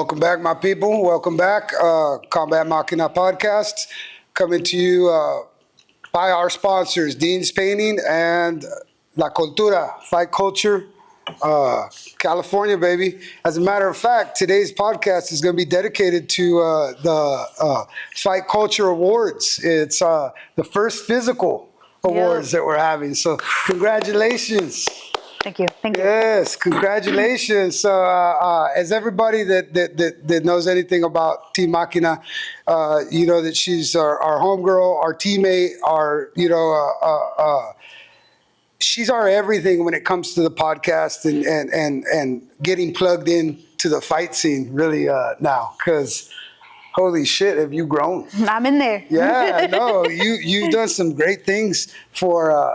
Welcome back, my people. Welcome back. Combat Maquina podcast coming to you by our sponsors, Dean's Painting and La Cultura, Fight Culture, California, baby. As a matter of fact, today's podcast is going to be dedicated to the Fight Culture Awards. It's the first physical awards that we're having. So congratulations. Thank you. Thank you. Yes, congratulations. So, as everybody that knows anything about Team Maquina, you know that she's our homegirl, our teammate, she's our everything when it comes to the podcast and getting plugged in to the fight scene really now, because holy shit, have you grown? I'm in there. Yeah, no, you've done some great things for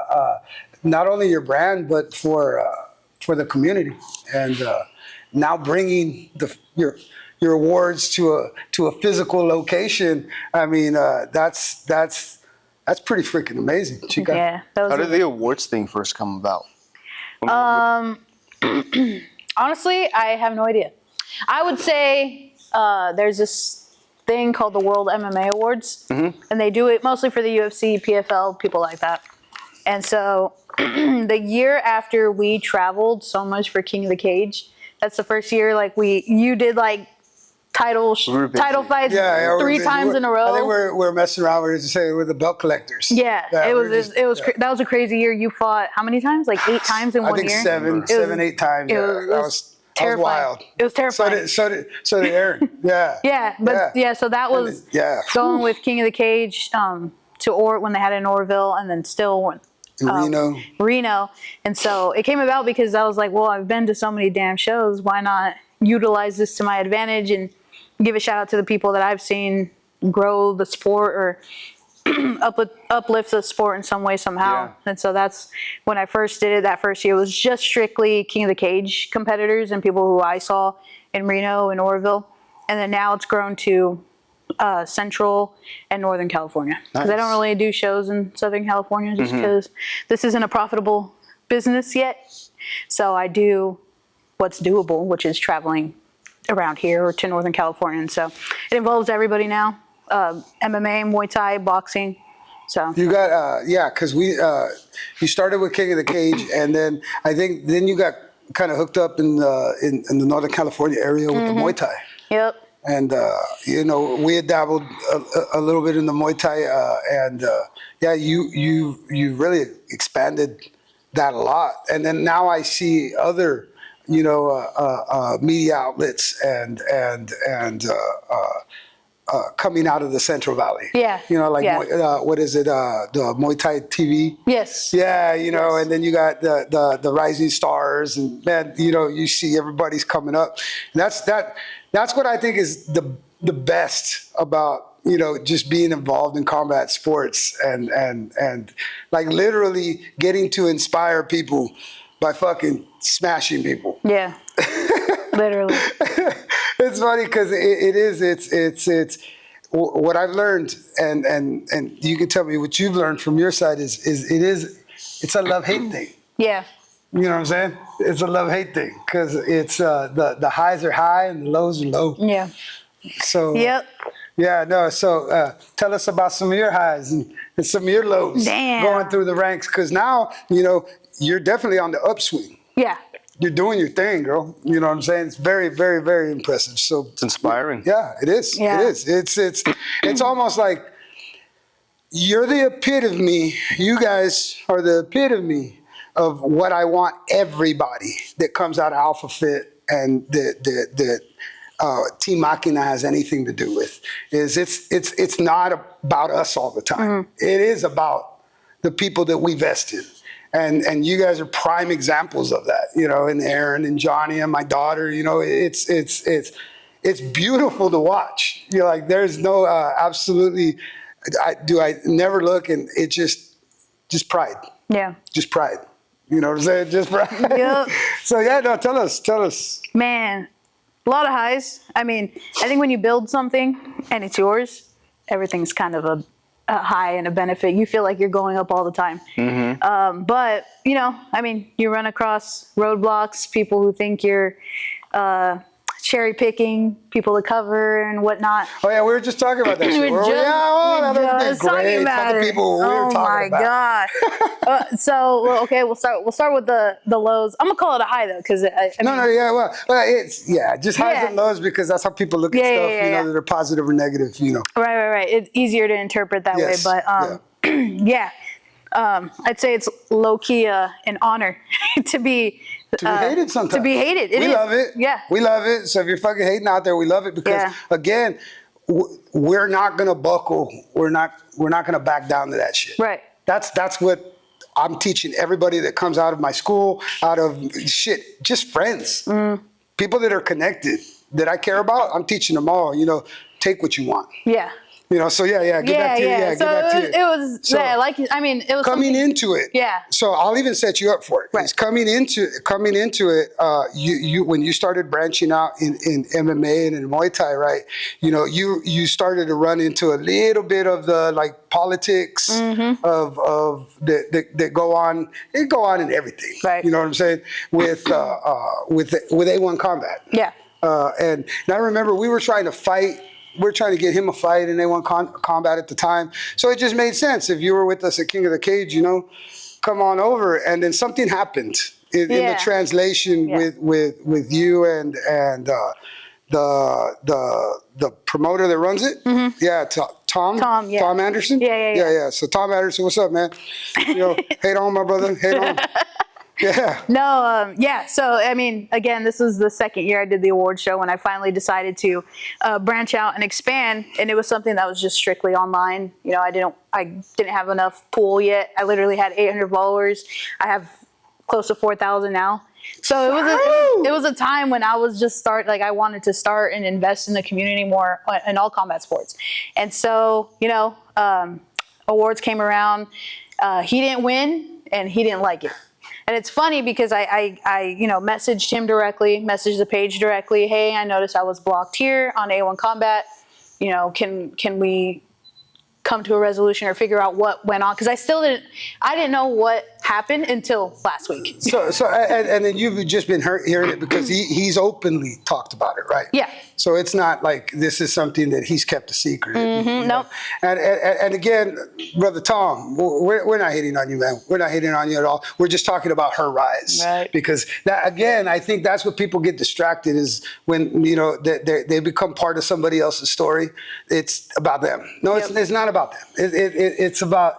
not only your brand but for the community, and now bringing your awards to a physical location. I mean, that's pretty freaking amazing, Chica. Yeah. How did the awards thing first come about? Honestly, I have no idea. I would say there's this thing called the World MMA Awards, and they do it mostly for the UFC, PFL, people like that. And so the year after we traveled so much for King of the Cage, that's the first year you did title fights three times in a row. I think we're messing around. We're just saying we're the belt collectors. Yeah, it was that was a crazy year. You fought how many times? Like 8 times in 1 year. I think 8 times. That was wild. It was terrifying. So did Aaron. Yeah. So that was going with King of the Cage to when they had it in Orville, and then still Reno. And so it came about because I was like, well, I've been to so many damn shows. Why not utilize this to my advantage and give a shout out to the people that I've seen grow the sport or uplift the sport in some way, somehow. Yeah. And so that's when I first did it. That first year was just strictly King of the Cage competitors and people who I saw in Reno and Orville. And then now it's grown to Central and Northern California. Because I don't really do shows in Southern California just because this isn't a profitable business yet. So I do what's doable, which is traveling around here or to Northern California. And so it involves everybody now. MMA, Muay Thai, boxing. So you got because you started with King of the Cage, and then I think you got kind of hooked up in the Northern California area with the Muay Thai. Yep. And we had dabbled a little bit in the Muay Thai, and you really expanded that a lot. And then now I see other media outlets and coming out of the Central Valley. Yeah. What is it? The Muay Thai TV. Yes. Yeah, and then you got the rising stars, and man, you see everybody's coming up. And that's what I think is the best about just being involved in combat sports and like literally getting to inspire people by fucking smashing people. Yeah. Literally. It's funny because it's what I've learned, and you can tell me what you've learned from your side it's a love-hate thing. Yeah. You know what I'm saying? It's a love-hate thing because it's the highs are high and the lows are low. Yeah. So. Yep. Yeah, no. So tell us about some of your highs and some of your lows. Damn. Going through the ranks, because now you're definitely on the upswing. Yeah. You're doing your thing, girl. You know what I'm saying? It's very, very, very impressive. So it's inspiring. Yeah, it is. Yeah. It is. It's almost like you're the epitome. You guys are the epitome of what I want everybody that comes out of Alpha Fit and that Team Maquina has anything to do with. It's not about us all the time. It is about the people that we vested. And you guys are prime examples of that, and Aaron and Johnny and my daughter, it's beautiful to watch. There's no absolutely, I never look, and it just pride. Yeah. Just pride. You know what I'm saying? Just pride. Yep. So yeah, no, tell us. Man, a lot of highs. I mean, I think when you build something and it's yours, everything's kind of a high and a benefit. You feel like you're going up all the time. But, you run across roadblocks, people who think you're cherry picking people to cover and whatnot. Oh yeah, we were just talking about that shit. We were just That'd be great. about The it. people we were talking about. Oh my god. So okay, we'll start with the lows. I'm gonna call it a high though, because Well, it's just highs and lows, because that's how people look at stuff. That are positive or negative. Right. It's easier to interpret that way, but I'd say it's low key an honor to be hated sometimes. To be hated. We love it. Yeah. We love it. So if you're fucking hating out there, we love it, because again, we're not gonna buckle. We're not gonna back down to that shit. Right. That's what I'm teaching everybody that comes out of my school, out of just friends, people that are connected, that I care about. I'm teaching them all. Take what you want. Yeah. So get back to you. So it was coming into it. Yeah. So I'll even set you up for it. Right. It's coming into it. You when you started branching out in MMA and in Muay Thai, right? You started to run into a little bit of the politics of that go on. They go on in everything. Right. You know what I'm saying? With A1 Combat. Yeah. And I remember we were trying to fight. We're trying to get him a fight in A1 Combat at the time. So it just made sense. If you were with us at King of the Cage, come on over. And then something happened in the translation with you and the promoter that runs it. Mm-hmm. Yeah, Tom Anderson. Yeah. So Tom Anderson, what's up, man? Hate on, my brother. Hate on. Yeah. No, So, again, this was the second year I did the award show when I finally decided to branch out and expand. And it was something that was just strictly online. I didn't have enough pool yet. I literally had 800 followers. I have close to 4,000 now. So it was a time when I was just I wanted to start and invest in the community more in all combat sports. And so, awards came around. He didn't win and he didn't like it. And it's funny because I messaged him directly, messaged the page directly. Hey, I noticed I was blocked here on A1 Combat. Can we come to a resolution or figure out what went on? Because I didn't know what happened until last week. So and then you've just been hearing it because he's openly talked about it, right? Yeah. So it's not like this is something that he's kept a secret. Mm-hmm, nope. And again, Brother Tom, we're not hating on you, man. We're not hating on you at all. We're just talking about her rise. Right. Because that, again, I think that's what people get distracted is when, they become part of somebody else's story. It's about them. No, it's not about them. It's about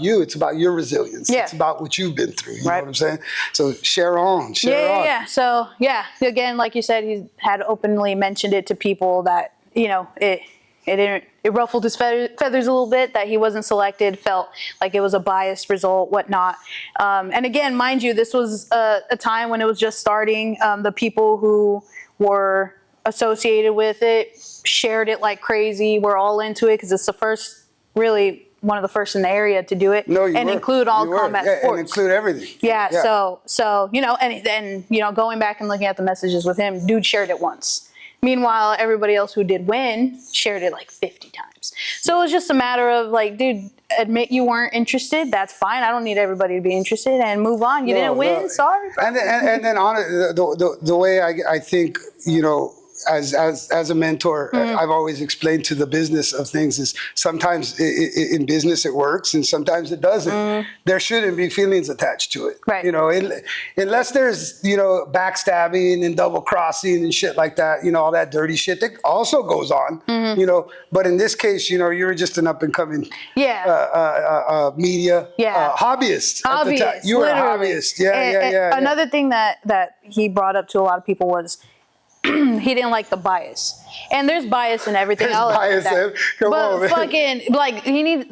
you. It's about your resilience. Yeah. It's about what you've been through. You know what I'm saying? So share on. Yeah. So again, like you said, he had openly mentioned it to people that it ruffled his feathers a little bit that he wasn't selected, felt like it was a biased result, whatnot. And again, mind you, this was a time when it was just starting. The people who were associated with it shared it like crazy. We're all into it because it's one of the first in the area to do it include all combat sports. And include everything. Yeah. So and going back and looking at the messages with him, dude shared it once. Meanwhile, everybody else who did win shared it like 50 times. So it was just a matter of dude, admit you weren't interested. That's fine. I don't need everybody to be interested and move on. You didn't win. Sorry. And then on the way I think, as a mentor, I've always explained to the business of things is sometimes in business it works and sometimes it doesn't. There shouldn't be feelings attached to it. Right. Unless there's, backstabbing and double crossing and shit like that, all that dirty shit that also goes on, but in this case, you're just an up and coming media hobbyist. At the time. You were a hobbyist. Yeah. Another thing that he brought up to a lot of people was he didn't like the bias, and there's bias in everything. There's bias, come on, man. Fucking he need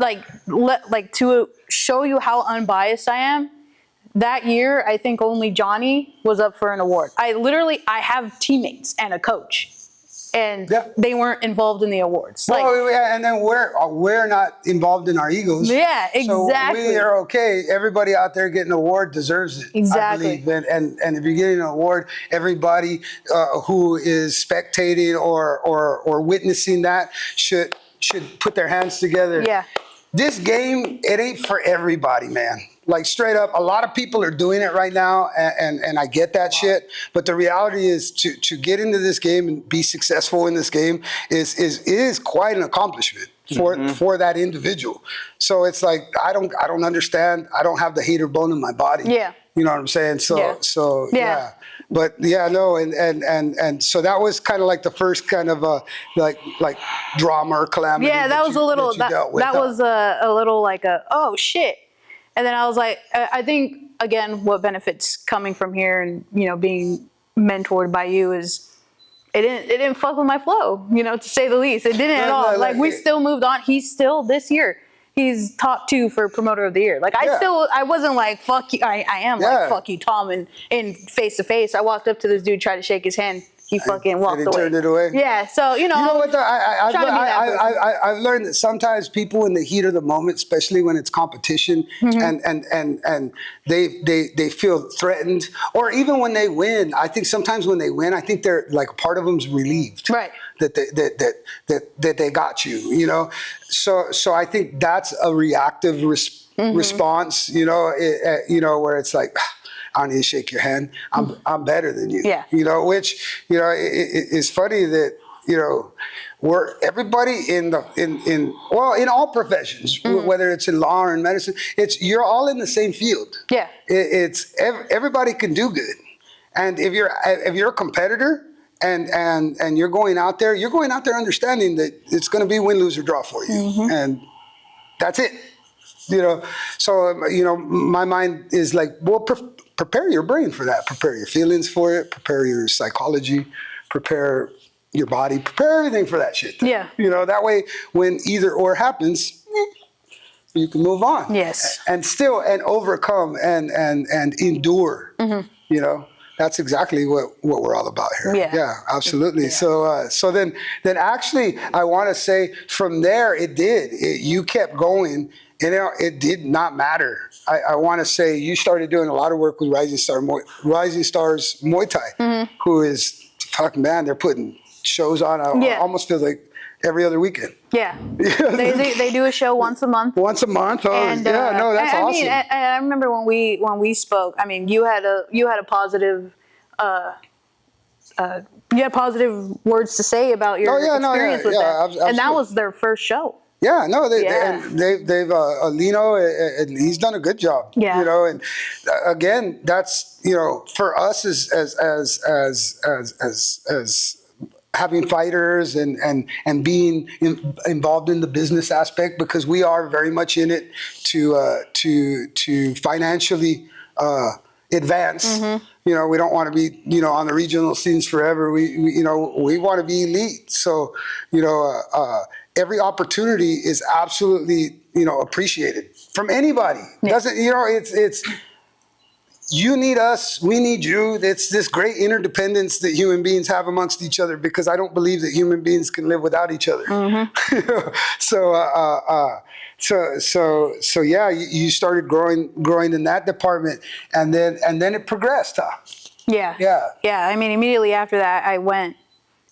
to show you how unbiased I am. That year, I think only Johnny was up for an award. I have teammates and a coach, and they weren't involved in the awards. And then we're not involved in our egos. Yeah, exactly. So we are okay. Everybody out there getting an award deserves it. Exactly. I believe. And if you're getting an award, everybody who is spectating or witnessing that should put their hands together. Yeah. this game, it ain't for everybody, man. Like straight up, a lot of people are doing it right now, and I get that shit. But the reality is, to get into this game and be successful in this game is quite an accomplishment for that individual. So it's like I don't understand. I don't have the hater bone in my body. Yeah. You know what I'm saying? So yeah. But yeah, no, and so that was kind of like the first kind of like drama or calamity. Yeah, that was a little that was a little like oh shit. And then I was like, I think again, what benefits coming from here and being mentored by you is it didn't fuck with my flow, to say the least. It didn't at all. Like we still moved on. He's still this year. He's top 2 for promoter of the year. Like I wasn't like fuck you. I am like fuck you, Tom, and in face to face. I walked up to this dude, tried to shake his hand. He fucking walked away. Turned it away. Yeah, so You know what? I've learned that sometimes people in the heat of the moment, especially when it's competition, and they feel threatened, or even when they win. I think sometimes when they win, I think they're like part of them's relieved, right? That they got you, So I think that's a reactive response, where it's like, I don't need to shake your hand. I'm better than you. Yeah. Which it's funny that we're everybody in all professions, whether it's in law or in medicine, you're all in the same field. Yeah. It's everybody can do good, and if you're a competitor and you're going out there understanding that it's going to be win, lose, or draw for you, and that's it. So my mind is like, well, prepare your brain for that. Prepare your feelings for it. Prepare your psychology. Prepare your body. Prepare everything for that shit. Yeah. That way, when either or happens, you can move on. Yes. And overcome and endure. That's exactly what we're all about here. Yeah, absolutely. Yeah. So then actually, I want to say from there, you kept going. And it did not matter. I want to say you started doing a lot of work with Rising Stars Muay Thai, who is fucking man. They're putting shows on. Almost feels like every other weekend. Yeah, they do a show once a month. Once a month. Oh, and, that's awesome. Mean, and I remember when we spoke. I mean, you had a positive. You had positive words to say about your experience with them, and that was their first show. Yeah, no, they've Lino, and he's done a good job. Yeah. And again, that's for us as having fighters and being involved in the business aspect, because we are very much in it to financially advance. We don't want to be on the regional scenes forever. We want to be elite. So every opportunity is absolutely, appreciated from anybody. Doesn't, it's, you need us, we need you. It's this great interdependence that human beings have amongst each other, because I don't believe that human beings can live without each other. So yeah, you started growing in that department, and then it progressed, huh? Yeah. I mean, immediately after that, I went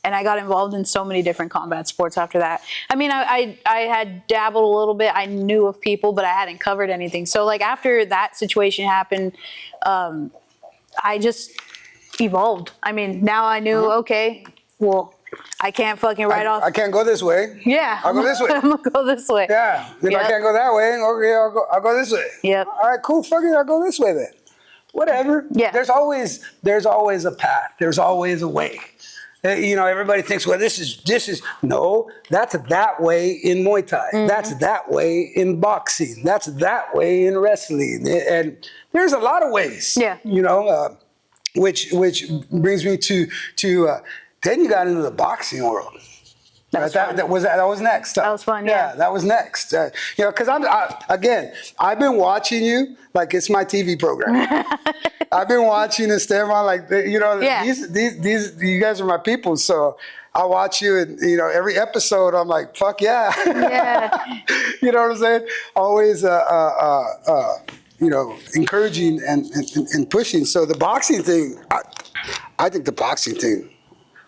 and I got involved in so many different combat sports after that. I mean, I had dabbled a little bit. I knew of people, but I hadn't covered anything. So like after that situation happened, I just evolved. I mean, now I knew, okay, well, I can't fucking write off. I can't go this way. Yeah. I'll go this way. I'm gonna go this way. Yeah. If I can't go that way, okay, I'll go this way. Yep. All right, cool. Fuck it, I'll go this way then. Whatever. Yeah. There's always a path. There's always a way. Everybody thinks, well, this is no, that's that way in Muay Thai. That's that way in boxing. That's that way in wrestling. And there's a lot of ways. Yeah. Which brings me to then you got into the boxing world. That was next. That was fun. Yeah, that was next. Because I've been watching you like it's my TV program. I've been watching Esteban like these you guys are my people. So I watch you, and every episode I'm like, fuck yeah. Yeah. You know what I'm saying? Always encouraging and pushing. So the boxing thing, I think the boxing thing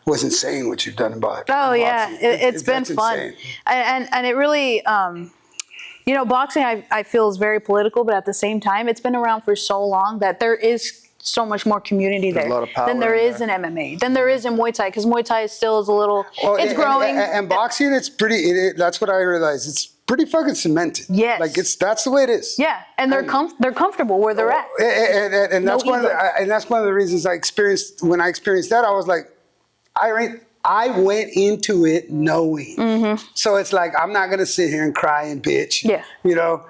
was insane what you've done about it. Oh yeah, it's been fun, and it really You know, boxing I feel is very political, but at the same time, it's been around for so long that there is so much more community There's there a lot of power than there in is in MMA, than there is in Muay Thai, because Muay Thai still is a little, it's growing. And boxing, it's pretty, that's what I realized. It's pretty fucking cemented. Yes. Like that's the way it is. Yeah, and they're comfortable where they're at. And that's one of the reasons when I experienced that, I was like, I went into it knowing. So it's like, I'm not going to sit here and cry and bitch. Yeah. You know,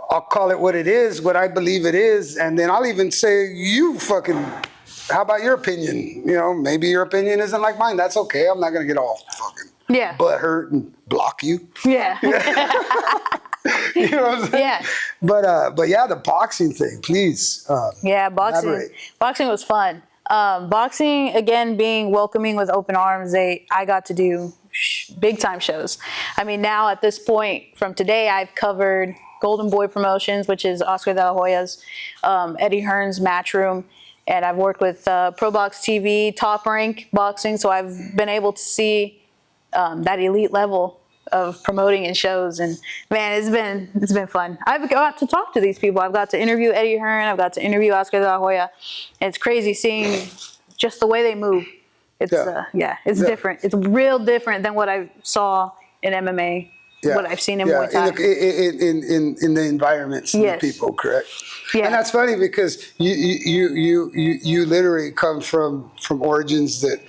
I'll call it what it is, what I believe it is. And then I'll even say, how about your opinion? You know, maybe your opinion isn't like mine. That's okay. I'm not going to get all fucking butthurt and block you. Yeah. You know what I'm saying? Yeah. But yeah, the boxing thing, please. Yeah, boxing was fun. Boxing, again, being welcoming with open arms, I got to do big time shows. I mean, now at this point from today, I've covered Golden Boy Promotions, which is Oscar De La Hoya's, Eddie Hearn's Matchroom, and I've worked with Pro Box TV, Top Rank Boxing, so I've been able to see that elite level of promoting in shows, and man, it's been fun. I've got to talk to these people. I've got to interview Eddie Hearn. I've got to interview Oscar De La Hoya. And it's crazy seeing just the way they move. It's it's different. It's real different than what I saw in MMA. What I've seen in Muay Thai. In the environments, the people, correct? Yeah. And that's funny because you literally come from origins that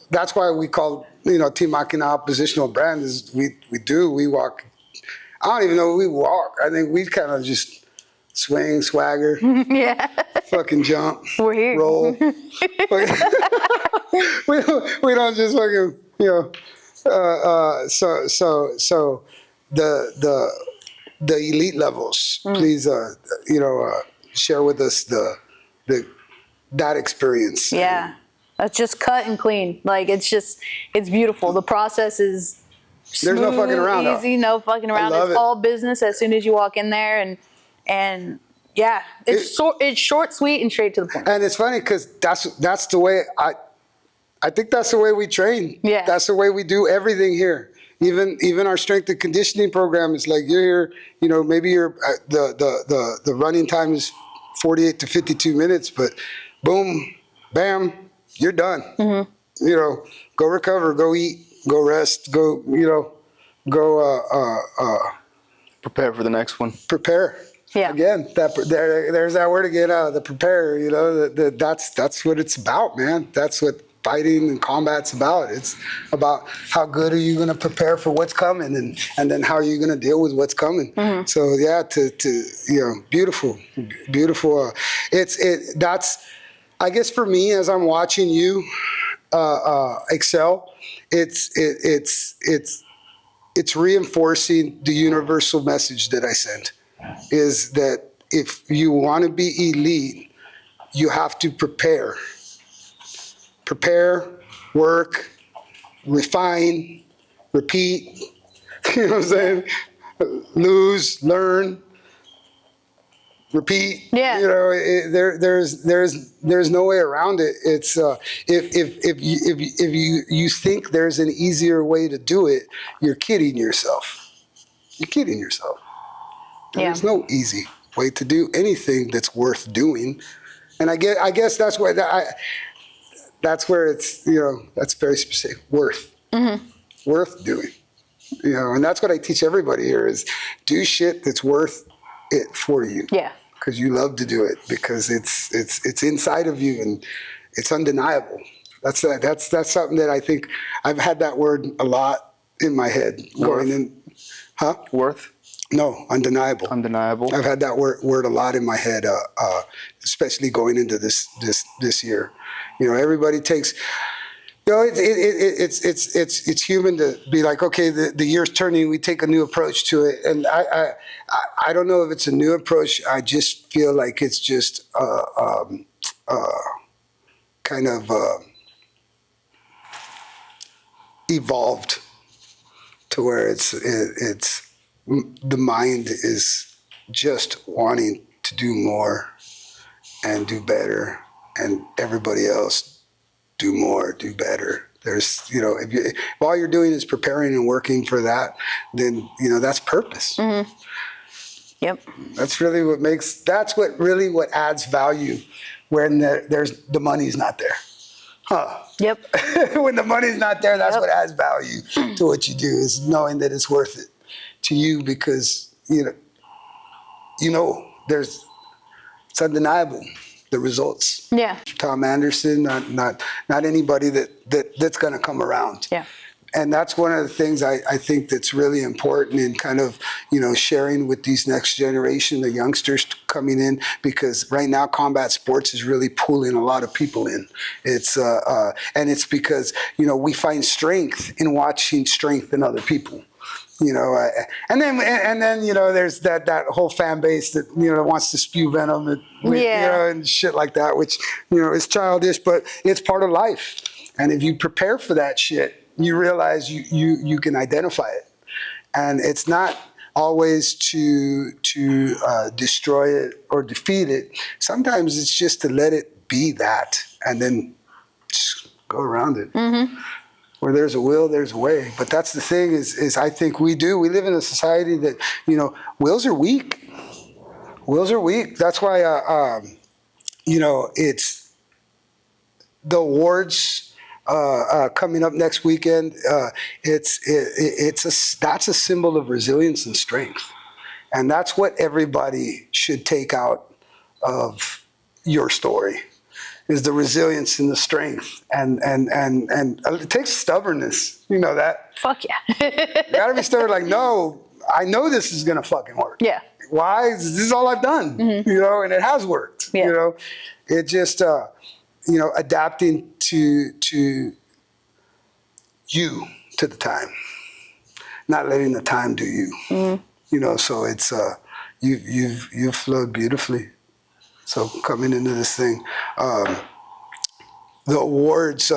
that's why we call, Team Maquina oppositional brand is we walk. I don't even know if we walk. I think we kind of just swing, swagger, fucking jump, we're here. Roll. we don't just fucking, so the elite levels, please, share with us that experience. Yeah. That's just cut and clean. Like, it's beautiful. The process is smooth, there's no fucking around. Easy, no fucking around. It's all business as soon as you walk in there, and yeah, it's short, sweet, and straight to the point. And it's funny because that's the way I think that's the way we train. Yeah. That's the way we do everything here. Even our strength and conditioning program is like, you're here, maybe the running time is 48 to 52 minutes, but boom, bam, you're done. Go recover, go eat, go rest, go prepare for the next one. Prepare. Yeah. Again, there's that word again, the prepare. That's what it's about, man. That's what fighting and combat's about. It's about how good are you going to prepare for what's coming, and then how are you going to deal with what's coming. So yeah, beautiful. That's, I guess, for me, as I'm watching you excel, it's reinforcing the universal message that I send, is that if you want to be elite, you have to prepare, work, refine, repeat. You know what I'm saying? Lose, learn, repeat. Yeah. There's no way around it. It's if you think there's an easier way to do it, you're kidding yourself. There's no easy way to do anything that's worth doing. And I guess that's where it's, that's very specific. Worth doing. And that's what I teach everybody here is do shit that's worth it for you. Yeah. Because you love to do it, because it's inside of you and it's undeniable. That's something that I think I've had that word a lot in my head. Worth? No, undeniable. Undeniable. I've had that word a lot in my head, especially going into this year. Everybody takes. It's human to be like, okay, the year's turning, we take a new approach to it, and I don't know if it's a new approach. I just feel like it's just kind of evolved to where it's the mind is just wanting to do more and do better, and everybody else do more, do better, There's, if all you're doing is preparing and working for that, then, that's purpose. Yep. That's really what adds value when the money's not there. Huh. Yep. When the money's not there, that's what adds value to what you do, is knowing that it's worth it to you, because, it's undeniable, the results. Yeah. Tom Anderson, not anybody that's going to come around. Yeah. And that's one of the things I think that's really important in kind of, sharing with these next generation, the youngsters coming in, because right now combat sports is really pulling a lot of people in. It's and it's because, we find strength in watching strength in other people. And then there's that whole fan base that wants to spew venom and shit like that, which is childish, but it's part of life. And if you prepare for that shit, you realize you can identify it, and it's not always to destroy it or defeat it. Sometimes it's just to let it be that, and then just go around it. Mm-hmm. Where there's a will, there's a way. But that's the thing is I think we live in a society that, wills are weak. Wills are weak. That's why, it's the awards coming up next weekend. That's a symbol of resilience and strength. And that's what everybody should take out of your story, is the resilience and the strength, and it takes stubbornness. You know that. Fuck yeah. You gotta be stubborn. Like, no, I know this is gonna fucking work. Yeah. Why? This is all I've done. Mm-hmm. And it has worked. Yeah. It just adapting to you, to the time, not letting the time do you. Mm-hmm. So it's you've flowed beautifully. So coming into this thing, the awards,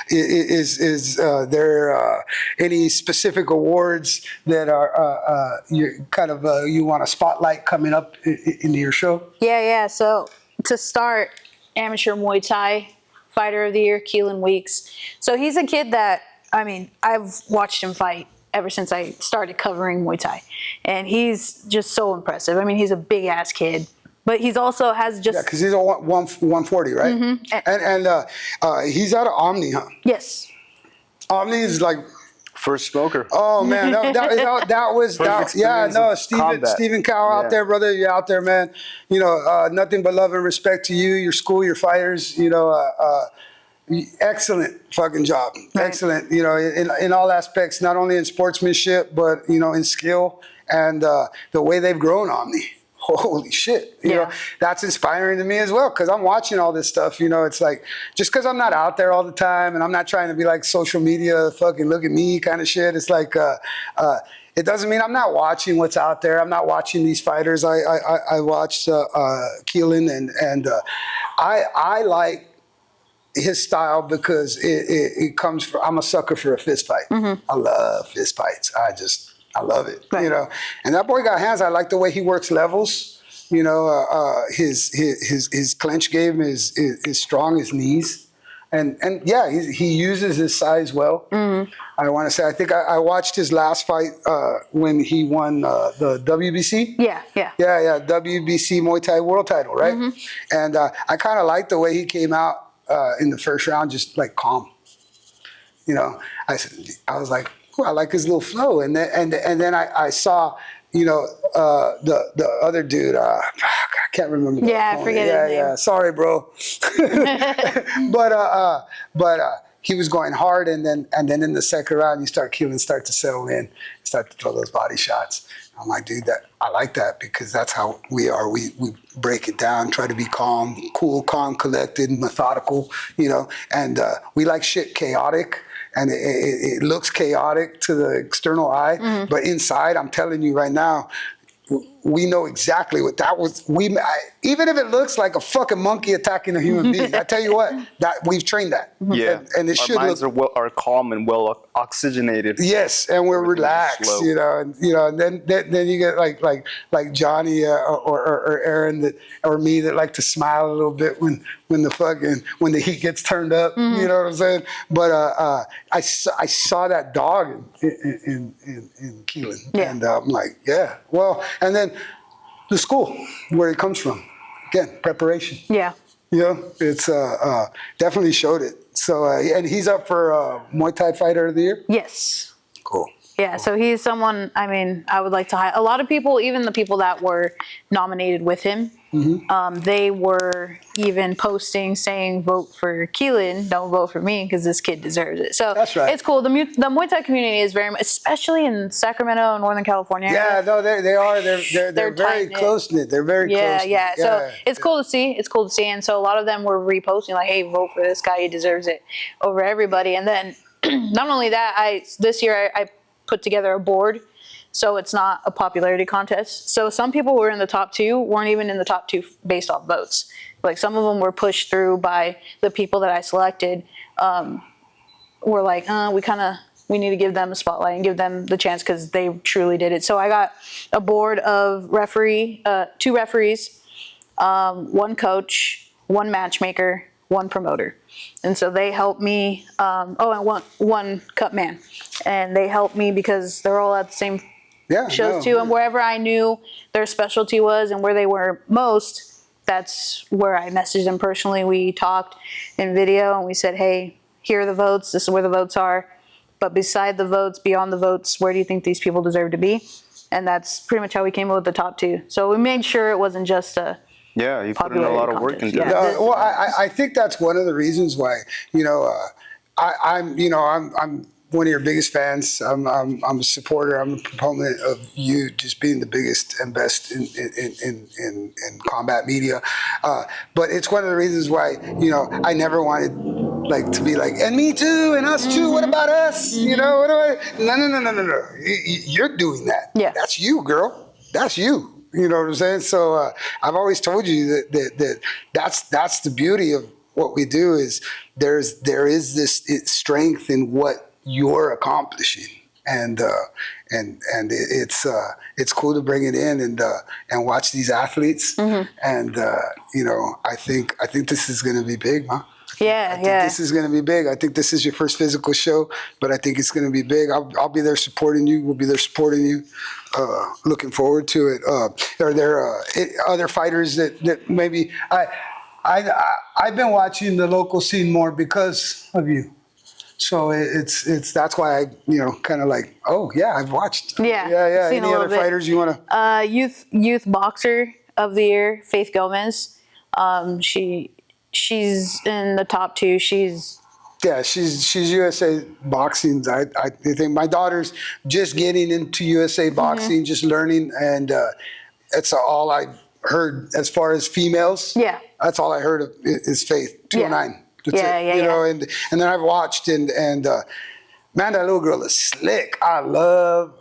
is there any specific awards that are you kind of you want a spotlight coming up into your show? Yeah. So to start, amateur Muay Thai fighter of the year, Keelan Weeks. So he's a kid that, I've watched him fight ever since I started covering Muay Thai, and he's just so impressive. He's a big ass kid. But he's also has just... Yeah, because he's a 140, right? Mm-hmm. And he's out of Omni, huh? Yes. Omni is like... First smoker. Oh, man. That was... Stephen Cow out there, brother. You're out there, man. Nothing but love and respect to you, your school, your fighters. Excellent fucking job. Right. Excellent. In all aspects, not only in sportsmanship, but, in skill and the way they've grown Omni. Holy shit. That's inspiring to me as well, because I'm watching all this stuff. It's like, just because I'm not out there all the time and I'm not trying to be like social media, fucking look at me kind of shit. It's like, it doesn't mean I'm not watching what's out there. I'm not watching these fighters. I watched Keelan, and I like his style because it comes from, I'm a sucker for a fist fight. Mm-hmm. I love fist fights. I love it, right. And that boy got hands. I like the way he works levels. His clench game is strong. His knees, and yeah, he uses his size well. Mm-hmm. I want to say, I think I watched his last fight when he won the WBC. Yeah. WBC Muay Thai world title, right? Mm-hmm. And I kind of liked the way he came out in the first round, just like calm. I was like, I like his little flow, and then I saw, the other dude. I can't remember. I forget his name. Yeah. Sorry, bro. but he was going hard, and then in the second round, Keelan start to settle in, start to throw those body shots. I'm like, dude, I like that, because that's how we are. We break it down, try to be cool, calm, collected, methodical, and we like shit chaotic. And it looks chaotic to the external eye, mm-hmm. but inside, I'm telling you right now, we know exactly what that was. Even if it looks like a fucking monkey attacking a human being, I tell you what, that we've trained that. Yeah, and it our should minds look, are calm and well oxygenated. yes, and we're relaxed, you know, and then you get like Johnny or Aaron or me that like to smile a little bit when the heat gets turned up, you know what I'm saying? But I saw that dog in Keelan, and I'm like, yeah, well, and then the school where it comes from, again, preparation. Yeah. You know, it's definitely showed it. So, and he's up for Muay Thai Fighter of the Year? Yes. Cool. Yeah, so he's someone, I mean, I would like to highlight. A lot of people, even the people that were nominated with him, they were even posting saying, vote for Keelan, don't vote for me because this kid deserves it. So that's right. It's cool. The Muay Thai community is very much, especially in Sacramento and Northern California. Yeah, no, they are. They're very close-knit. They're very close-knit. Yeah. So it's cool to see. It's cool to see. And so a lot of them were reposting like, hey, vote for this guy. He deserves it over everybody. And then not only that, this year I put together a board, so it's not a popularity contest. So some people who were in the top 2 weren't even in the top 2 based off votes. Like some of them were pushed through by the people that I selected. Were like, we need to give them a spotlight and give them the chance because they truly did it. So I got a board of 2 referees, 1 coach, 1 matchmaker, 1 promoter. And so they helped me, and one cut man. And they helped me because they're all at the same shows too. And wherever I knew their specialty was and where they were most, that's where I messaged them personally. We talked in video and we said, hey, here are the votes. This is where the votes are. But beside the votes, beyond the votes, where do you think these people deserve to be? And that's pretty much how we came up with the top 2. So we made sure it wasn't just a you put in a lot of work into it. Well, I think that's one of the reasons why, I'm one of your biggest fans. I'm a supporter. I'm a proponent of you just being the biggest and best in combat media. But it's one of the reasons why, I never wanted to be like, and me too, and us too. What about us? No. You're doing that. Yeah. That's you, girl. That's you. You know what I'm saying? So I've always told you that's the beauty of what we do is there is this strength in what you're accomplishing, and it's cool to bring it in and watch these athletes, and I think this is going to be big, man. I think this is going to be big. I think this is your first physical show, but I think it's going to be big. I'll be there supporting you. We'll be there supporting you. Looking forward to it. Are there other fighters that maybe I've been watching the local scene more because of you. So it's that's why I kind of like, oh yeah, I've watched. Yeah. Any other fighters you want to? Youth boxer of the year, Faith Gomez. She's in the top 2. She's USA boxing. I think my daughter's just getting into USA boxing, just learning, and that's all I've heard as far as females. Yeah, that's all I heard of is Faith 209. That's it. And then I've watched and man, that little girl is slick. I love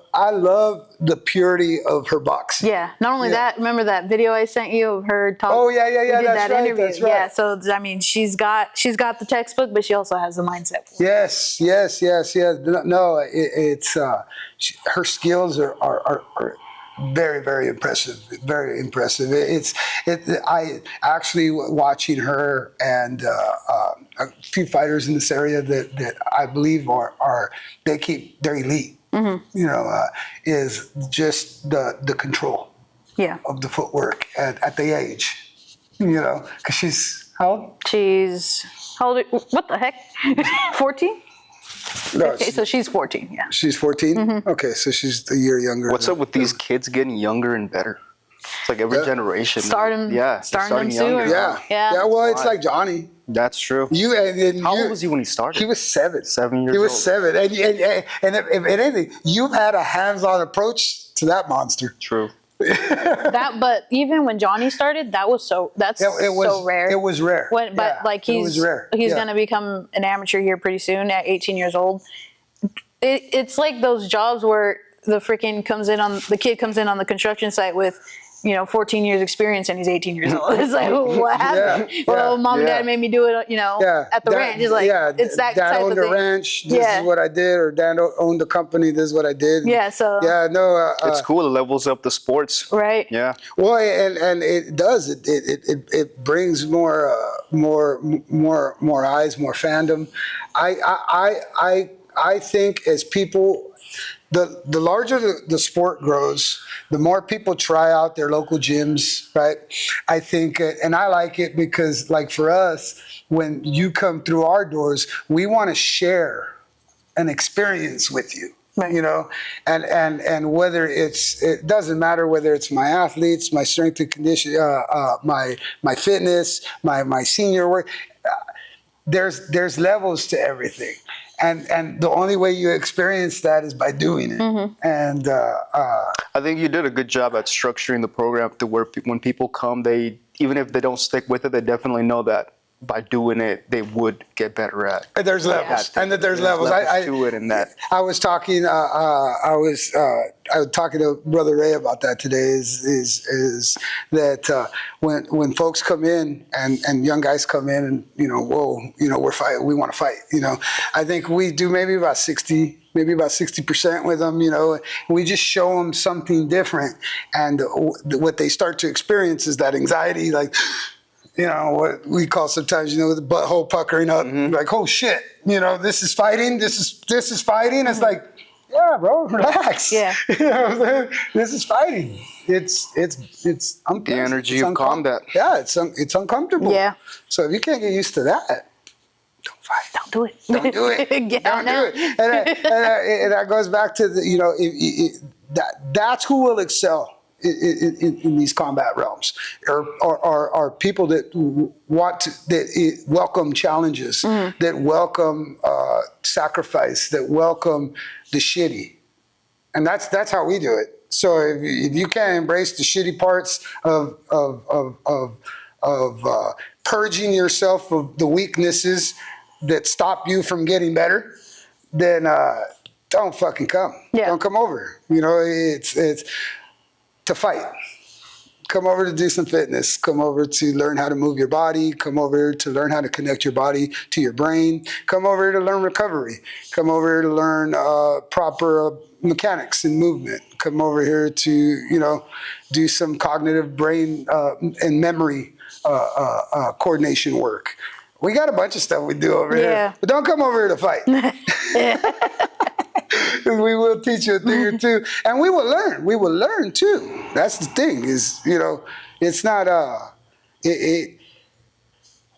the purity of her boxing. Yeah. Not only that, remember that video I sent you of her talking? Oh yeah. That's right. That's right. Yeah. So I mean, she's got the textbook, but she also has the mindset. Yes. No, it's her skills are very, very impressive. Very impressive. I actually watching her and a few fighters in this area that I believe they're elite. Is just the control of the footwork at the age, because she's how old? How old? What the heck? 14? No, okay, so she's 14, yeah. She's 14? Okay, so she's a year younger. What's up with these kids getting younger and better? It's like every generation. Starting them sooner. Yeah, well, it's like Johnny. That's true. How old was he when he started? He was 7. 7 years old. He was 7. And if anything, you've had a hands-on approach to that monster. True. But even when Johnny started, that's so rare. It was rare. He's going to become an amateur here pretty soon at 18 years old. It's like those jobs where the kid comes in on the construction site with, 14 years experience and he's 18 years old. It's like, what happened? Well, mom and dad made me do it, at the ranch. It's like, it's that dad type owned of a thing. ranch. This is what I did, or dad owned the company. This is what I did. Yeah. So. Yeah. No. It's cool. It levels up the sports. Right. Yeah. Well, and it does. It brings more eyes, more fandom. I think as people, the larger the sport grows, the more people try out their local gyms, right? I think, and I like it because, like for us, when you come through our doors, we want to share an experience with you. Right. And whether it doesn't matter whether it's my athletes, my strength and condition, my fitness, my senior work. There's levels to everything, and the only way you experience that is by doing it. Mm-hmm. And I think you did a good job at structuring the program to where when people come, even if they don't stick with it, they definitely know that by doing it, they would get better at. There's levels, and that there's levels. To it, and that. I was talking. I was talking to Brother Ray about that today. Is that when folks come in and young guys come in and we're fighting. We want to fight. I think we do maybe about 60% with them. We just show them something different, and what they start to experience is that anxiety, like. What we call sometimes, the butthole puckering up, like, oh shit, this is fighting, this is fighting. It's like, yeah, bro, relax. Yeah. This is fighting. It's the energy of combat. Yeah, it's uncomfortable. Yeah. So if you can't get used to that, don't fight. Don't do it. Don't do it. Don't do it. And that goes back to that's who will excel. In these combat realms, are people that welcome challenges, that welcome sacrifice, that welcome the shitty, and that's how we do it. So if you can't embrace the shitty parts of purging yourself of the weaknesses that stop you from getting better, then don't fucking come. Yeah. Don't come over. It's to fight. Come over to do some fitness. Come over to learn how to move your body. Come over to learn how to connect your body to your brain. Come over to learn recovery. Come over to learn proper mechanics and movement. Come over here to, do some cognitive brain and memory coordination work. We got a bunch of stuff we do over here. But don't come over here to fight. We will teach you a thing or two, and we will learn. We will learn too. That's the thing. Is it's not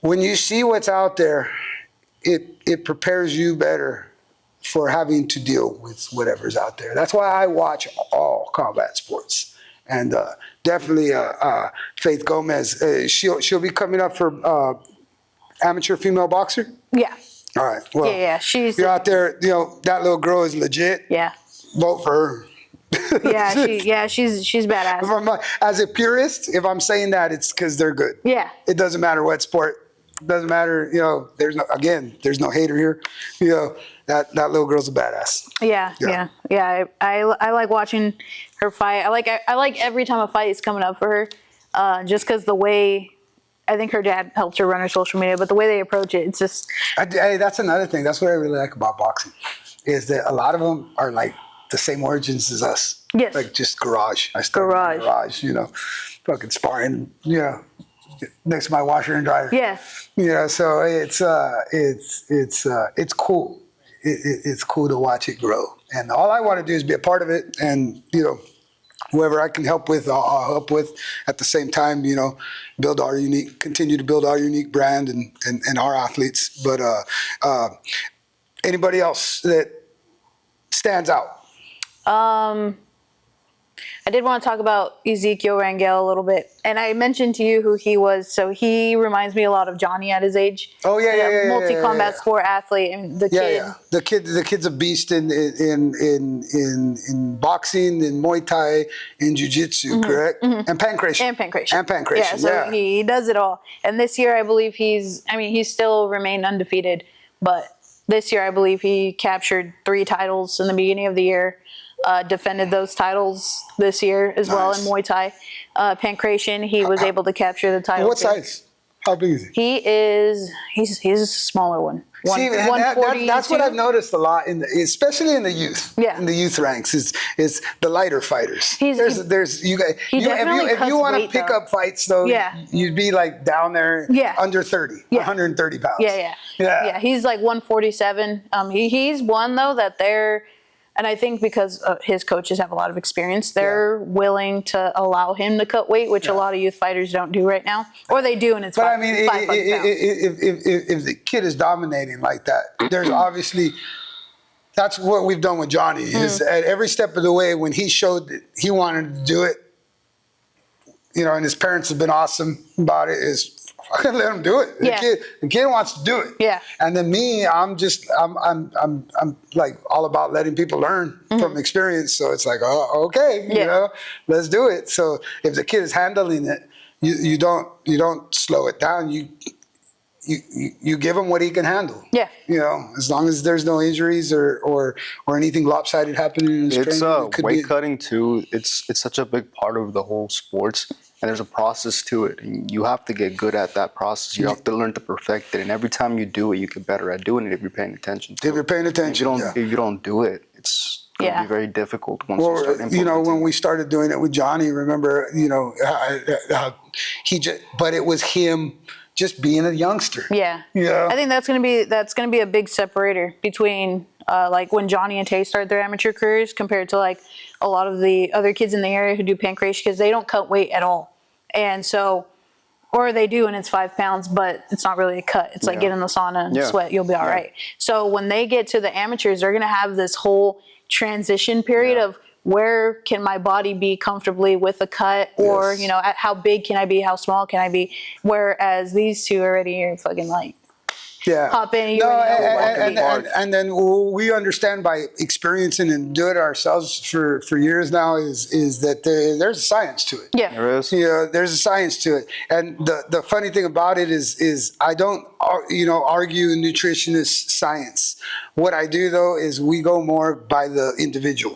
when you see what's out there, it prepares you better for having to deal with whatever's out there. That's why I watch all combat sports, and definitely Faith Gomez. She'll be coming up for amateur female boxer. Yeah. All right. Well, yeah. You're out there. That little girl is legit. Yeah. Vote for her. She's badass. As a purist, if I'm saying that, it's because they're good. Yeah. It doesn't matter what sport. It doesn't matter. There's no hater here. That little girl's a badass. Yeah. I like watching her fight. I like every time a fight is coming up for her, just because the way. I think her dad helped her run her social media, but the way they approach it, it's just. Hey, that's another thing. That's what I really like about boxing, is that a lot of them are like the same origins as us. Yes. Like just garage. I started in the garage, fucking sparring, next to my washer and dryer. Yeah. So it's cool. It's cool to watch it grow, and all I want to do is be a part of it, and whoever I can help with, I'll help with. At the same time, continue to build our unique brand and our athletes. But anybody else that stands out? I did want to talk about Ezekiel Rangel a little bit, and I mentioned to you who he was. So he reminds me a lot of Johnny at his age. Oh yeah, multi-combat sport athlete, and the kid. Yeah. The kid's a beast in boxing, in Muay Thai, in Jiu-Jitsu, correct? Mm-hmm. And pancration. Yeah, so he does it all. And this year, I believe he's still remained undefeated, but this year I believe he captured 3 titles in the beginning of the year. defended those titles this year as well in Muay Thai. Pancration, he was able to capture the title. What size? How big is he? He's a smaller one. See, that's what I've noticed a lot especially in the youth. Yeah. In the youth ranks is the lighter fighters. There's you guys. If you want to pick up fights though, you'd be like down there under 30, 130 pounds. Yeah. He's like 147. He's one though that and I think because his coaches have a lot of experience, they're willing to allow him to cut weight, which a lot of youth fighters don't do right now, or they do, and it's. But I mean, if the kid is dominating like that, there's obviously. That's what we've done with Johnny. Is at every step of the way when he showed that he wanted to do it, and his parents have been awesome about it. Is fucking let him do it. The kid wants to do it. Yeah. And then me, I'm like all about letting people learn from experience. So it's like, oh, okay, let's do it. So if the kid is handling it, you don't slow it down. You give him what he can handle. Yeah. As long as there's no injuries or anything lopsided happening in his training. It's weight cutting too. It's such a big part of the whole sports. And there's a process to it. And you have to get good at that process. You have to learn to perfect it. And every time you do it, you get better at doing it if you're paying attention to it. If you're paying attention. If you don't do it, it's going to be very difficult once you start implementing. When we started doing it with Johnny, remember, but it was him just being a youngster. Yeah. I think that's gonna be a big separator between like when Johnny and Tay started their amateur careers compared to like a lot of the other kids in the area who do pancration, because they don't cut weight at all. And so, or they do and it's 5 pounds, but it's not really a cut. It's like get in the sauna and sweat, you'll be all right. So when they get to the amateurs, they're gonna have this whole transition period of where can my body be comfortably with a cut, or at how big can I be, how small can I be, whereas these two already are fucking like hop in. And then we understand by experiencing and do it ourselves for years now is that there's a science to it. Yeah, there is. There's a science to it. And the funny thing about it is I don't argue nutritionist science. What I do though is we go more by the individual.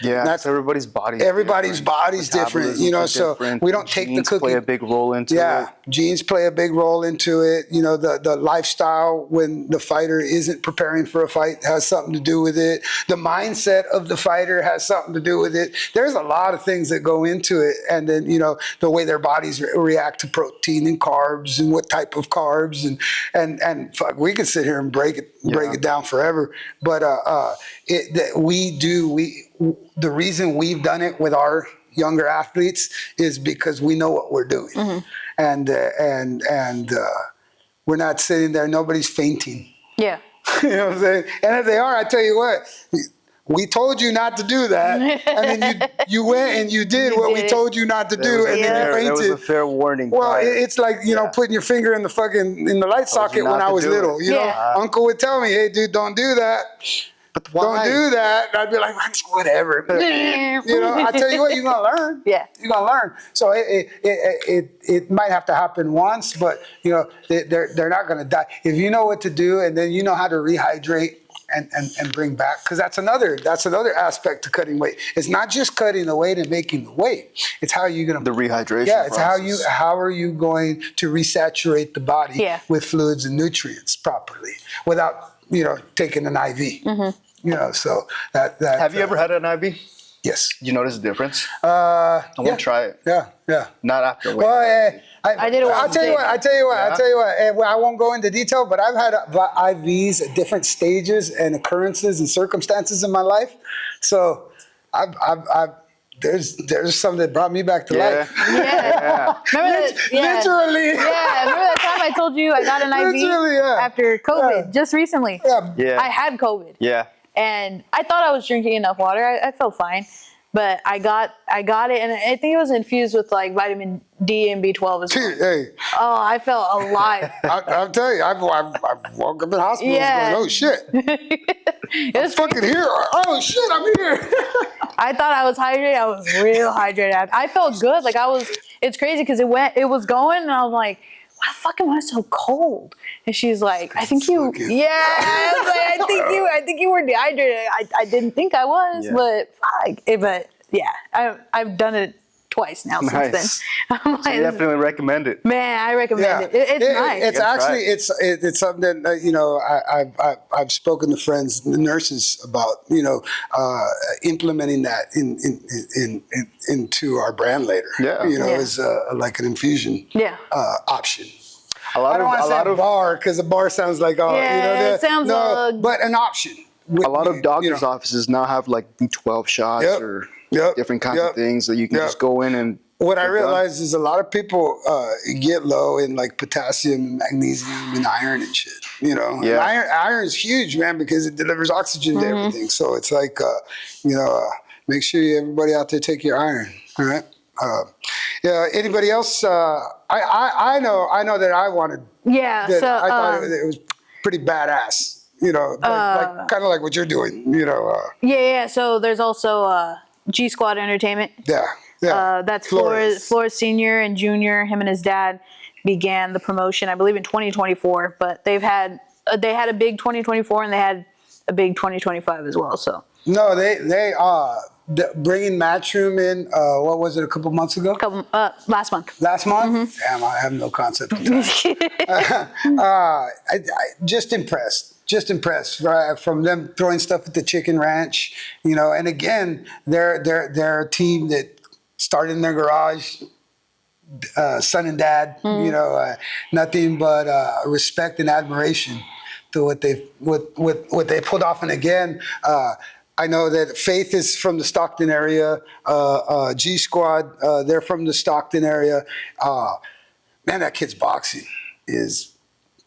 Yeah, that's everybody's body. Everybody's body's different. So we don't take the cookie. Play a big role into it. Yeah, genes play a big role into it. The lifestyle when the fighter isn't preparing for a fight has something to do with it. The mindset of the fighter has something to do with it. There's a lot of things that go into it, and then the way their bodies react to protein and carbs and what type of carbs and fuck, we could sit here and break it down forever. But the reason we've done it with our younger athletes is because we know what we're doing, and we're not sitting there. Nobody's fainting. Yeah. You know what I'm saying? And if they are, I tell you what, we told you not to do that, and then you went and you did what we told you not to do, and then you fainted. There was a fair warning. Well, it's like putting your finger in the light socket when I was little. Uncle would tell me, "Hey, dude, don't do that." But don't do that. And I'd be like, whatever. I tell you what, you're gonna learn. Yeah, you're gonna learn. So it might have to happen once, but they're not gonna die if you know what to do, and then you know how to rehydrate and bring back, because that's another aspect to cutting weight. It's not just cutting the weight and making the weight. It's how you're gonna the rehydration. Yeah, it's process. how are you going to resaturate the body with fluids and nutrients properly without taking an IV. So that Have you ever had an IV? Yes. You notice a difference? I want to try it. Yeah. Not after weight. Well, I did it. I'll tell you what. I won't go into detail, but I've had IVs at different stages and occurrences and circumstances in my life. So there's something that brought me back to life. Yeah. Remember that? Literally. Yeah. Remember that time I told you I got an IV after COVID just recently? Yeah. I had COVID. Yeah. And I thought I was drinking enough water. I felt fine. But I got it, and I think it was infused with like vitamin D and B12 as well. Hey. Oh, I felt alive. I'll tell you, I've woke up in hospitals going, oh shit. I'm fucking here. Oh shit, I'm here. I thought I was hydrated. I was real hydrated. I felt good. Like it's crazy because it was going, and I was like, why the fuck am I so cold? And she's like, I think you, yeah. I was like, I think you were dehydrated. I didn't think I was, but fuck. But yeah, I've done it twice now since then. So you definitely recommend it. Man, I recommend it. It's nice. It's actually it's something that you know I've spoken to friends, nurses about implementing that into our brand later. Yeah, you know, as like an infusion option. I don't want to say a bar because a bar sounds like it sounds but an option. A lot of doctors' offices now have like B12 shots or different kinds of things that you can just go in and. What I realize is a lot of people get low in like potassium, magnesium, and iron and shit. You know, iron is huge, man, because it delivers oxygen to everything. So it's like, make sure everybody out there take your iron. All right. Anybody else? I know that I wanted. Yeah. So I thought it was pretty badass. You know, like kind of like what you're doing. You know. Yeah. So there's also G Squad Entertainment. Yeah. Yeah. That's Flores Senior and Junior. Him and his dad began the promotion, I believe, in 2024. But they had a big 2024 and they had a big 2025 as well. So no, they bringing Matchroom in. What was it? A couple months ago? Last month. Last month? Damn, I have no concept of time. I just impressed. Just impressed from them throwing stuff at the Chicken Ranch, you know. And again, they're a team that started in their garage, son and dad, you know, nothing but respect and admiration to what they pulled off. And again, I know that Faith is from the Stockton area, G Squad, they're from the Stockton area. Man, that kid's boxing is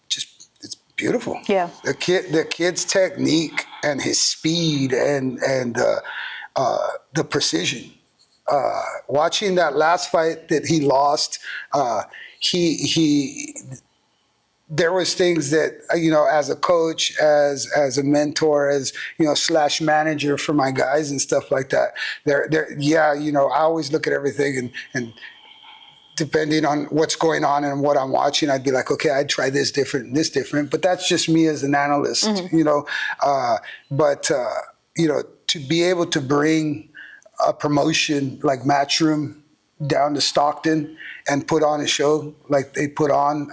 just, it's beautiful. Yeah. The kid's technique and his speed and the precision. Watching that last fight that he lost, there was things that, you know, as a coach, as a mentor, as, you know, / manager for my guys and stuff like that. You know, I always look at everything and depending on what's going on and what I'm watching, I'd be like, okay, I'd try this different and this different, but that's just me as an analyst, you know. You know, to be able to bring a promotion like Matchroom down to Stockton and put on a show like they put on,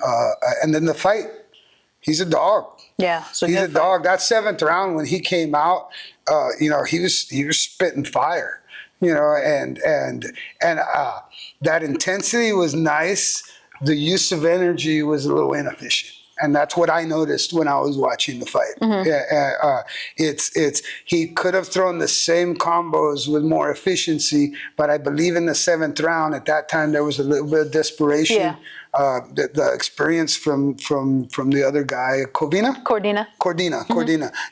and then the fight, he's a dog. Yeah, so he's a dog. That 7th round when he came out, you know, he was spitting fire, you know, and that intensity was nice. The use of energy was a little inefficient. And that's what I noticed when I was watching the fight. He could have thrown the same combos with more efficiency, but I believe in the 7th round at that time there was a little bit of desperation. Yeah. The experience from the other guy, Cordina.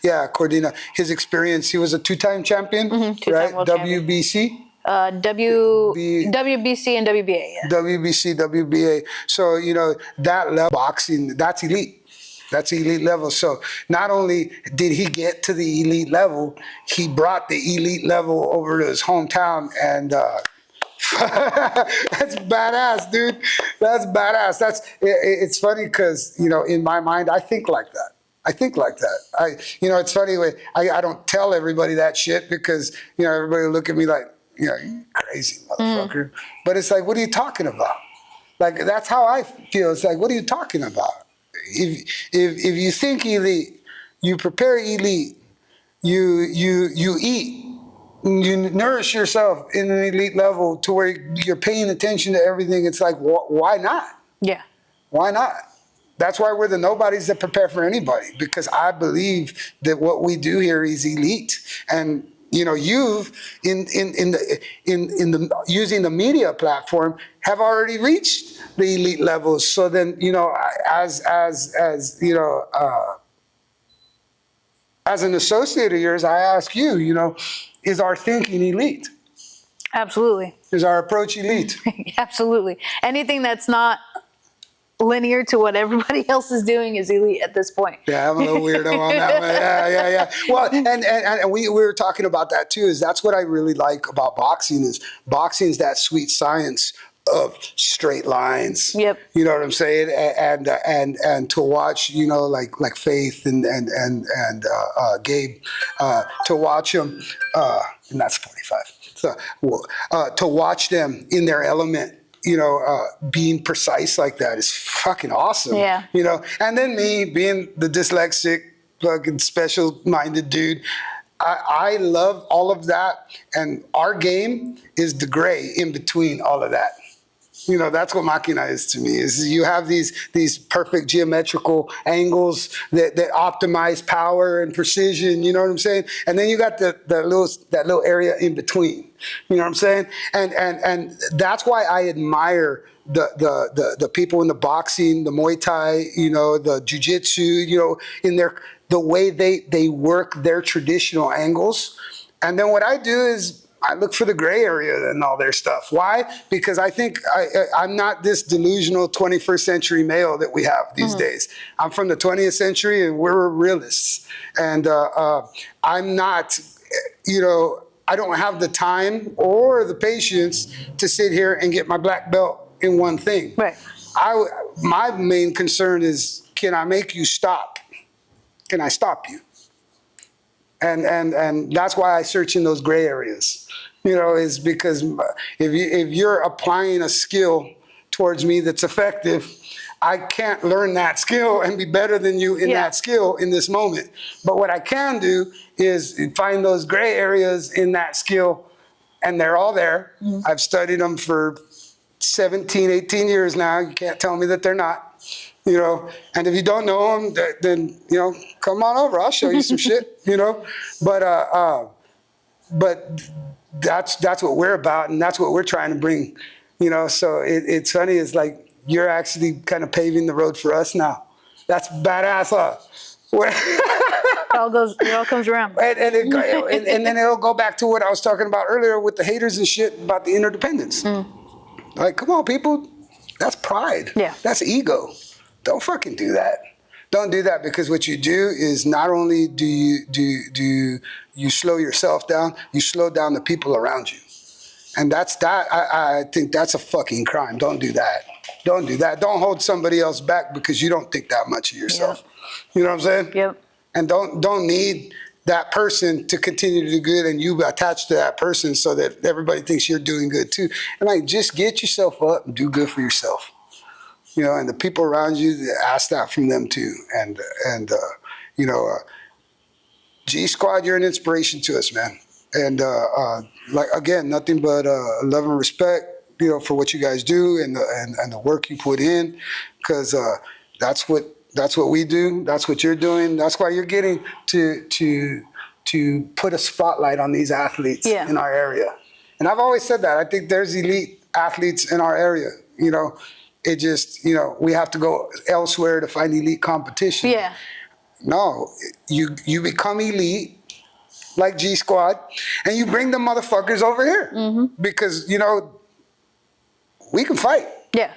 Yeah, Cordina. His experience. He was a 2-time champion, Two-time world champion. WBC. WBC and WBA. Yeah. WBC, WBA. So, you know, that level boxing, that's elite. That's elite level. So not only did he get to the elite level, he brought the elite level over to his hometown, and that's badass, dude. That's badass. It's funny because, you know, in my mind, I think like that. You know, it's funny. I don't tell everybody that shit because, you know, everybody will look at me like, you know, you crazy motherfucker. But it's like, what are you talking about? Like, that's how I feel. It's like, what are you talking about? If you think elite, you prepare elite, you eat, you nourish yourself in an elite level to where you're paying attention to everything. It's like, why not? Yeah. Why not? That's why we're the nobodies that prepare for anybody, because I believe that what we do here is elite. And you know, you've in the using the media platform have already reached the elite levels. So then, you know, as you know, as an associate of yours, I ask you, you know, is our thinking elite? Absolutely. Is our approach elite? Absolutely. Anything that's not linear to what everybody else is doing is elite at this point. Yeah, I'm a little weirdo on that one. Yeah. Well, and we were talking about that too. Is that's what I really like about boxing is that sweet science of straight lines. Yep. You know what I'm saying? And to watch, you know, like Faith and Gabe, to watch them, and that's 45. So to watch them in their element, you know, being precise like that is fucking awesome. Yeah. You know, and then me being the dyslexic, fucking special-minded dude, I love all of that, and our game is the gray in between all of that. You know, that's what Maquina is to me, is you have these perfect geometrical angles that optimize power and precision, you know what I'm saying? And then you got that little area in between, you know what I'm saying? And that's why I admire the people in the boxing, the Muay Thai, you know, the jiu-jitsu, you know, in the way they work their traditional angles. And then what I do is I look for the gray area and all their stuff. Why? Because I think I'm not this delusional 21st century male that we have these days. I'm from the 20th century, and we're realists. And I'm not, you know, I don't have the time or the patience to sit here and get my black belt in one thing. Right. My main concern is, can I make you stop? Can I stop you? And that's why I search in those gray areas, you know, is because if you're applying a skill towards me that's effective, I can't learn that skill and be better than you in that skill in this moment. But what I can do is find those gray areas in that skill, and they're all there. I've studied them for 17, 18 years now. You can't tell me that they're not. You know, and if you don't know them, then, you know, come on over. I'll show you some shit, you know. But that's what we're about, and that's what we're trying to bring, you know. So it's funny. It's like you're actually kind of paving the road for us now. That's badass, huh? It all comes around. And then it'll go back to what I was talking about earlier with the haters and shit about the interdependence. Like, come on, people. That's pride. Yeah. That's ego. Don't fucking do that. Don't do that, because what you do is not only do you slow yourself down, you slow down the people around you. And I think that's a fucking crime. Don't do that. Don't do that. Don't hold somebody else back because you don't think that much of yourself. Yep. You know what I'm saying? Yep. And don't need that person to continue to do good and you attach to that person so that everybody thinks you're doing good too. And like, just get yourself up and do good for yourself. You know, and the people around you, ask that from them too. And you know, G Squad, you're an inspiration to us, man. And like, again, nothing but love and respect, you know, for what you guys do and the work you put in, because that's what we do. That's what you're doing. That's why you're getting to put a spotlight on these athletes in our area. And I've always said that. I think there's elite athletes in our area, you know. It just, you know, we have to go elsewhere to find elite competition. Yeah. No, you become elite, like G Squad, and you bring the motherfuckers over here. Because, you know, we can fight. Yeah.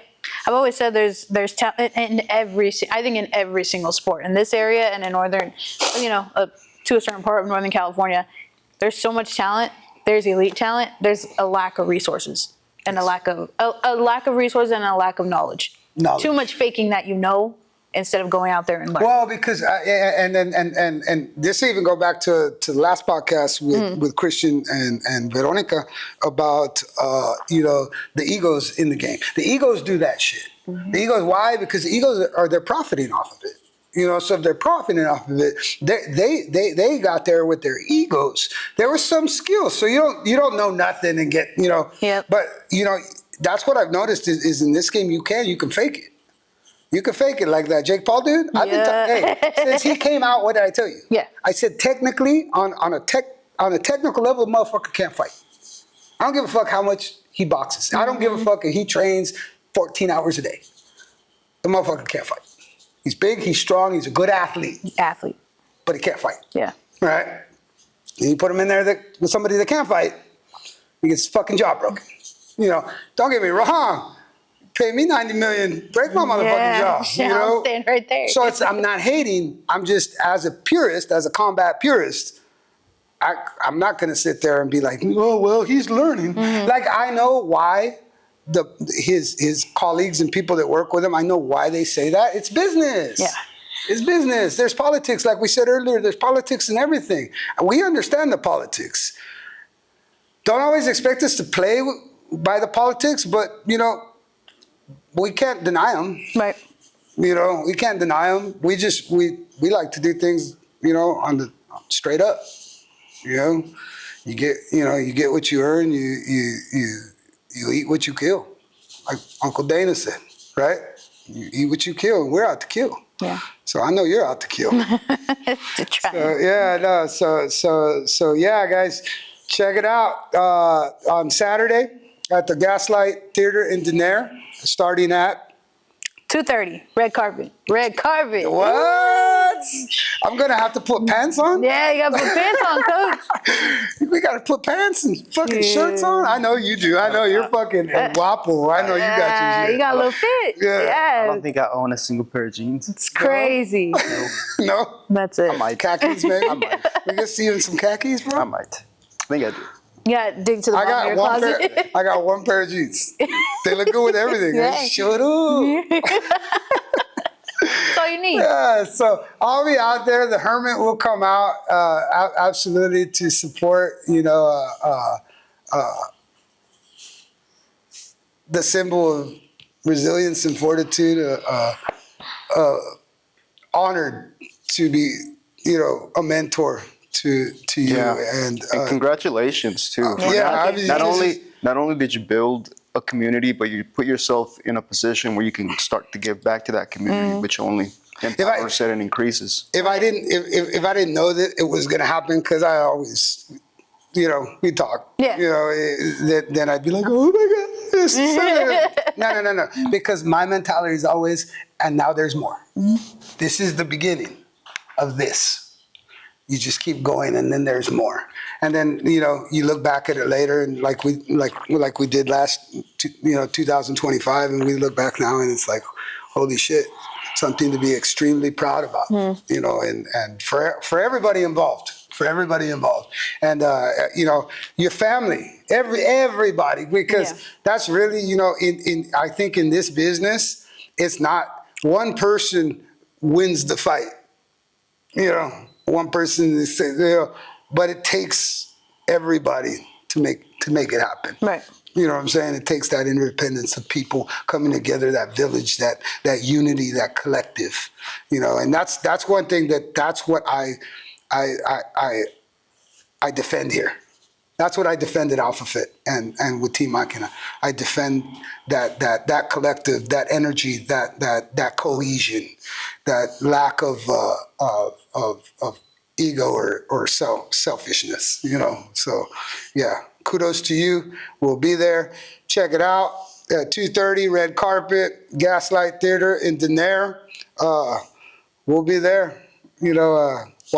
I've always said there's talent in every single sport in this area and in northern, you know, to a certain part of Northern California. There's so much talent. There's elite talent. There's a lack of resources. And a lack of resources and a lack of knowledge. Too much faking that you know instead of going out there and learning. Well, because and this even go back to the last podcast with Christian and Veronica about you know, the egos in the game. The egos do that shit. The egos, why? Because the egos they're profiting off of it. You know, so if they're profiting off of it, they got there with their egos. There was some skill, so you don't know nothing and get, you know. Yep. But you know, that's what I've noticed is in this game you can fake it. You can fake it like that Jake Paul dude. Hey, since he came out, what did I tell you? Yeah. I said technically on a technical level, the motherfucker can't fight. I don't give a fuck how much he boxes. I don't give a fuck if he trains 14 hours a day. The motherfucker can't fight. He's big, he's strong, he's a good athlete. But he can't fight. Yeah. Right? And you put him in there with somebody that can't fight, he gets his fucking jaw broken. You know, don't get me wrong. Pay me $90 million, break my motherfucking jaw. You know? I'm staying right there. So I'm not hating. I'm just, as a purist, as a combat purist, I'm not going to sit there and be like, oh, well, he's learning. Like, I know why his colleagues and people that work with him, I know why they say that. It's business. Yeah. It's business. There's politics, like we said earlier. There's politics in everything. We understand the politics. Don't always expect us to play by the politics, but we can't deny them. Right. We can't deny them. We like to do things, on the straight up. You get what you earn. You eat what you kill, like Uncle Dana said, right? You eat what you kill, and we're out to kill. Yeah. So I know you're out to kill. To try. So yeah, guys, check it out on Saturday at the Gaslight Theater in Denair, starting at 2:30. Red carpet. Red carpet. What? I'm gonna have to put pants on? Yeah, you gotta put pants on, coach. We gotta put pants and fucking shirts on? I know you do. I know you're fucking guapo. I know you got your shit. You got a little fit. Yeah. I don't think I own a single pair of jeans. It's crazy. No? That's it. I might. Khakis, maybe? I might. We can see you in some khakis, bro? I might. I think I do. You gotta dig to the bottom of your closet. I got one pair of jeans. They look good with everything. Yeah. Shut up. That's all you need. Yeah, so I'll be out there. The Hermit will come out absolutely to support, the symbol of resilience and fortitude. Honored to be, a mentor to you. And congratulations too. Not only did you build a community, but you put yourself in a position where you can start to give back to that community, which only empowers it and increases. If I didn't know that it was going to happen, because I always, we talk. Yeah. Then I'd be like, oh my God. This is no. Because my mentality is always, and now there's more. This is the beginning of this. You just keep going, and then there's more. And then you look back at it later, and like we did last 2025, and we look back now, and it's like, holy shit, something to be extremely proud about. And for everybody involved. And your family, everybody, because that's really I think in this business, it's not one person wins the fight. One person is, but it takes everybody to make it happen. Right. You know what I'm saying? It takes that independence of people coming together, that village, that unity, that collective. And that's one thing that's what I defend here. That's what I defend at AlphaFit and with Team Maquina. I defend that collective, that energy, that cohesion, that lack of ego or selfishness. So yeah, kudos to you. We'll be there. Check it out at 2:30, red carpet, Gaslight Theater in Denair. We'll be there.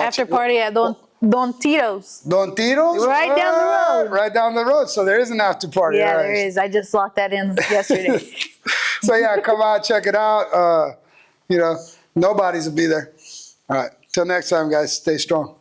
After party at Don Tito's. Don Tito's? Right down the road. Right down the road. So there is an after party. Yeah, right. there is. I just locked that in yesterday. So yeah, come out, check it out. Nobody's will be there. All right. Till next time, guys. Stay strong.